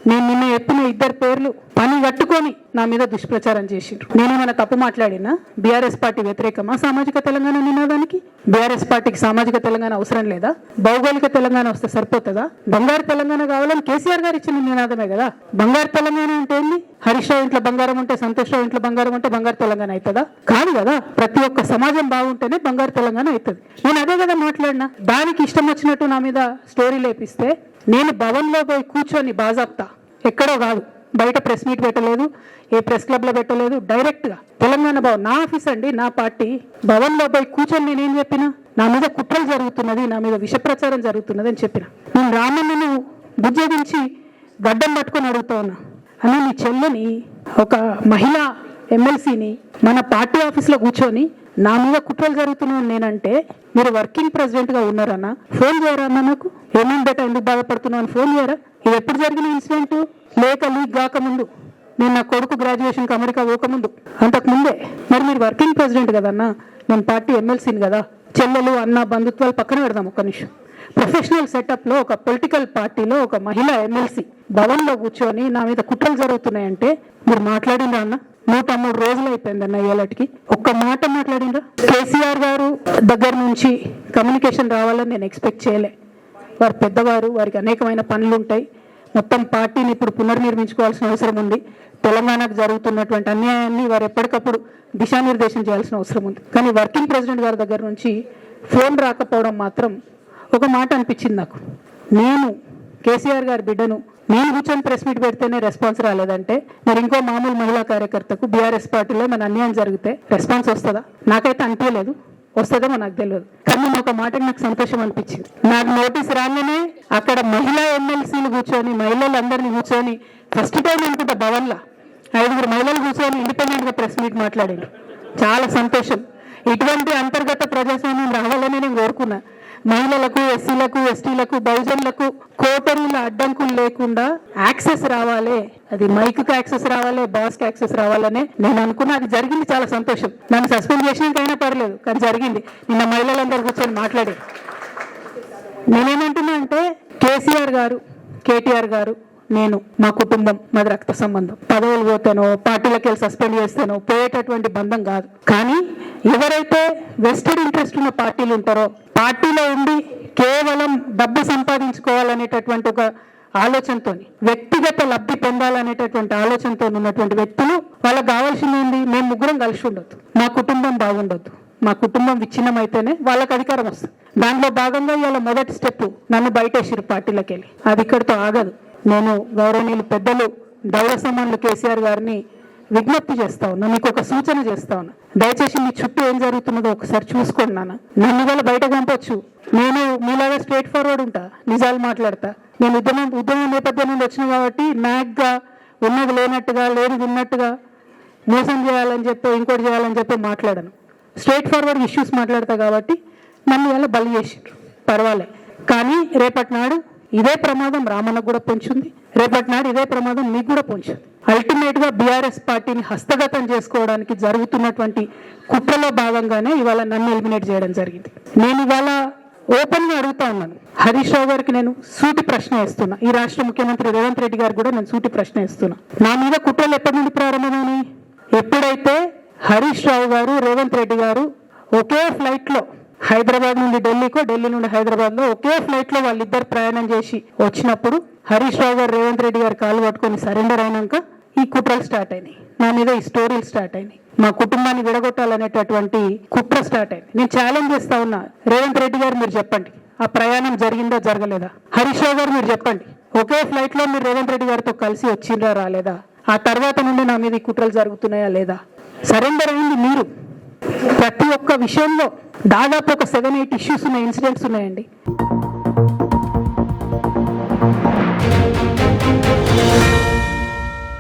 నేను నిన్న చెప్పిన ఇద్దరు పేర్లు పని కట్టుకొని నా మీద దుష్ప్రచారం చేసిండ్రు. నేనేమైనా తప్పు మాట్లాడినా? బీఆర్ఎస్ పార్టీ వ్యతిరేకమా సామాజిక తెలంగాణ నినాదానికి? బీఆర్ఎస్ పార్టీకి సామాజిక తెలంగాణ అవసరం లేదా? భౌగోళిక తెలంగాణ వస్తే సరిపోతుందా? బంగారు తెలంగాణ కావాలని కేసీఆర్ గారు ఇచ్చిన నినాదమే కదా. బంగారు తెలంగాణ అంటే ఏంది? హరీష్ రావు ఇంట్లో బంగారం ఉంటే, సంతోష్ రావు ఇంట్లో బంగారం ఉంటే బంగారు తెలంగాణ అవుతుందా? కాదు కదా. ప్రతి ఒక్క సమాజం బాగుంటేనే బంగారు తెలంగాణ అవుతుంది. నేను అదే కదా మాట్లాడినా. దానికి ఇష్టం వచ్చినట్టు నా మీద స్టోరీ లేపిస్తే నేను భవన్లో పోయి కూర్చొని బాజాప్తా, ఎక్కడో కాదు, బయట ప్రెస్ మీట్ పెట్టలేదు, ఏ ప్రెస్ క్లబ్లో పెట్టలేదు, డైరెక్ట్గా తెలంగాణ భవన్, నా ఆఫీస్ అండి, నా పార్టీ భవన్లో పోయి కూర్చొని నేనేం చెప్పినా, నా మీద కుట్రలు జరుగుతున్నది, నా మీద విష ప్రచారం జరుగుతున్నది అని చెప్పిన. నేను రామన్నను బుజ్జగించి గడ్డం పట్టుకొని అడుగుతా ఉన్నా, అని నీ చెల్లెని, ఒక మహిళా ఎమ్మెల్సీని మన పార్టీ ఆఫీస్లో కూర్చొని నా మీద కుట్రలు జరుగుతున్నాను నేనంటే మీరు వర్కింగ్ ప్రెసిడెంట్గా ఉన్నారన్నా ఫోన్ చేయరన్నా? నాకు ఏమేమి బేట ఎందుకు బాధపడుతున్నావు అని ఫోన్ చేయరా? ఇది ఎప్పుడు జరిగిన ఇన్సిడెంట్? లేక లీక్ కాకముందు, నేను నా కొడుకు గ్రాడ్యుయేషన్కి అమెరికా పోకముందు, అంతకుముందే. మరి మీరు వర్కింగ్ ప్రెసిడెంట్ కదన్నా, నేను పార్టీ ఎమ్మెల్సీని కదా. చెల్లెలు అన్న బంధుత్వాలు పక్కన పెడదాం ఒక్క నిమిషం. ప్రొఫెషనల్ సెటప్లో ఒక పొలిటికల్ పార్టీలో ఒక మహిళా ఎమ్మెల్సీ భవన్లో కూర్చొని నా మీద కుట్రలు జరుగుతున్నాయంటే మీరు మాట్లాడిండ్రా అన్న? 103 రోజులు అయిపోయిందన్న ఏళ్ళకి ఒక్క మాట మాట్లాడిండ్రా? కేసీఆర్ గారు దగ్గర నుంచి కమ్యూనికేషన్ రావాలని నేను ఎక్స్పెక్ట్ చేయలే. వారు పెద్దవారు, వారికి అనేకమైన పనులు ఉంటాయి. మొత్తం పార్టీని ఇప్పుడు పునర్నిర్మించుకోవాల్సిన అవసరం ఉంది. తెలంగాణకు జరుగుతున్నటువంటి అన్యాయాన్ని వారు ఎప్పటికప్పుడు దిశానిర్దేశం చేయాల్సిన అవసరం ఉంది. కానీ వర్కింగ్ ప్రెసిడెంట్ గారి దగ్గర నుంచి ఫోన్ రాకపోవడం మాత్రం ఒక మాట అనిపించింది నాకు. నేను కేసీఆర్ గారి బిడ్డను, నేను కూర్చొని ప్రెస్ మీట్ పెడితేనే రెస్పాన్స్ రాలేదంటే మరి ఇంకో మామూలు మహిళా కార్యకర్తకు బీఆర్ఎస్ పార్టీలో మన అన్యాయం జరిగితే రెస్పాన్స్ వస్తుందా? నాకైతే అనిపించలేదు, వస్తుందేమో నాకు తెలియదు. కానీ నేను ఒక మాటకి నాకు సంతోషం అనిపించింది. నాకు నోటీస్ రాగానే అక్కడ మహిళా ఎమ్మెల్సీలు కూర్చొని, మహిళలందరినీ కూర్చొని, ఫస్ట్ టైం అనుకుంటా భవన్లో 5 మహిళలు కూర్చొని ఇండిపెండెంట్గా ప్రెస్ మీట్ మాట్లాడారు. చాలా సంతోషం. ఇటువంటి అంతర్గత ప్రజాస్వామ్యం రావాలని నేను కోరుకున్నా. మహిళలకు, ఎస్సీలకు, ఎస్టీలకు, బహుజనులకు కోటరీల అడ్డంకులు లేకుండా యాక్సెస్ రావాలి. అది మైక్కి యాక్సెస్ రావాలి, బాస్కి యాక్సెస్ రావాలనే నేను అనుకున్నా. అది జరిగింది, చాలా సంతోషం. నన్ను సస్పెండ్ చేసినాకైనా పర్లేదు, కానీ జరిగింది. నిన్న మహిళలందరూ కూర్చొని మాట్లాడి నేనేమంటున్నా అంటే, కేసీఆర్ గారు, కేటీఆర్ గారు, నేను, మా కుటుంబం, మాది రక్త సంబంధం. పదవులు పోతానో, పార్టీలకు వెళ్ళి సస్పెండ్ చేస్తానో పోయేటటువంటి బంధం కాదు. కానీ ఎవరైతే వెస్టెడ్ ఇంట్రెస్ట్ ఉన్న పార్టీలు ఉంటారో, పార్టీలో ఉండి కేవలం డబ్బు సంపాదించుకోవాలనేటటువంటి ఒక ఆలోచనతో, వ్యక్తిగత లబ్ధి పొందాలనేటటువంటి ఆలోచనతో ఉన్నటువంటి వ్యక్తులు, వాళ్ళకి కావాల్సింది ఏంది? మేము ముగ్గురం కలిసి ఉండొద్దు, మా కుటుంబం బాగుండొద్దు, మా కుటుంబం విచ్ఛిన్నం అయితేనే వాళ్ళకి అధికారం వస్తుంది. దాంట్లో భాగంగా ఇవాళ మొదటి స్టెప్ నన్ను బయటేసిరు పార్టీలకు వెళ్ళి. అది ఇక్కడితో ఆగదు. నేను గౌరవనీయులు పెద్దలు దౌర సమానులు కేసీఆర్ గారిని విజ్ఞప్తి చేస్తా ఉన్నా, మీకు ఒక సూచన చేస్తా ఉన్నా. దయచేసి మీ చుట్టూ ఏం జరుగుతున్నదో ఒకసారి చూసుకోండి నాన్న. నన్ను వల్ల బయటకు పంపొచ్చు, నేను మీలాగా స్ట్రైట్ ఫార్వర్డ్ ఉంటా, నిజాలు మాట్లాడతా. నేను ఉద్యమం నేపథ్యం నుండి వచ్చిన కాబట్టి నాగ్గా ఉన్నది లేనట్టుగా, లేనిది ఉన్నట్టుగా, మోసం చేయాలని చెప్పి, ఇంకోటి చేయాలని చెప్పి మాట్లాడను. స్ట్రైట్ ఫార్వర్డ్ ఇష్యూస్ మాట్లాడతా కాబట్టి నన్ను వల్ల బలి చేసిండ్రు, పర్వాలే. కానీ రేపటి నాడు ఇదే ప్రమాదం రామన్నకు కూడా పొంచుంది, రేపటి నాడు ఇదే ప్రమాదం మీకు కూడా పొంచుంది. అల్టిమేట్గా బీఆర్ఎస్ పార్టీని హస్తగతం చేసుకోవడానికి జరుగుతున్నటువంటి కుట్రలో భాగంగానే ఇవాళ నన్ను ఎలిమినేట్ చేయడం జరిగింది. నేను ఇవాళ ఓపెన్గా అడుగుతా ఉన్నాను, హరీష్ రావు గారికి నేను సూటి ప్రశ్న వేస్తున్నా, ఈ రాష్ట్ర ముఖ్యమంత్రి రేవంత్ రెడ్డి గారు కూడా నేను సూటి ప్రశ్న వేస్తున్నా. నా మీద కుట్రలు ఎప్పటి నుండి ప్రారంభమైనాయి? ఎప్పుడైతే హరీష్ రావు గారు, రేవంత్ రెడ్డి గారు ఒకే ఫ్లైట్లో హైదరాబాద్ నుండి ఢిల్లీకో, ఢిల్లీ నుండి హైదరాబాద్లో ఒకే ఫ్లైట్లో వాళ్ళిద్దరు ప్రయాణం చేసి వచ్చినప్పుడు హరీష్ రావు గారు, రేవంత్ రెడ్డి గారు కాలు పట్టుకొని సరెండర్ అయినాక ఈ కుట్రలు స్టార్ట్ అయినాయి. నా మీద ఈ స్టోరీలు స్టార్ట్ అయినాయి. మా కుటుంబాన్ని విడగొట్టాలనేటటువంటి కుట్ర స్టార్ట్ అయింది. నేను ఛాలెంజ్ చేస్తా ఉన్నా, రేవంత్ రెడ్డి గారు మీరు చెప్పండి, ఆ ప్రయాణం జరిగిందా జరగలేదా? హరీష్ రావు గారు మీరు చెప్పండి, ఒకే ఫ్లైట్లో మీరు రేవంత్ రెడ్డి గారితో కలిసి వచ్చిండ్రా రాలేదా? ఆ తర్వాత నుండి నా మీద ఈ కుట్రలు జరుగుతున్నాయా లేదా? సరెండర్ అయింది మీరు. ప్రతి ఒక్క విషయంలో దాదాపు ఒక 7-8 ఇష్యూస్ ఉన్నాయి, ఇన్సిడెంట్స్ ఉన్నాయండి.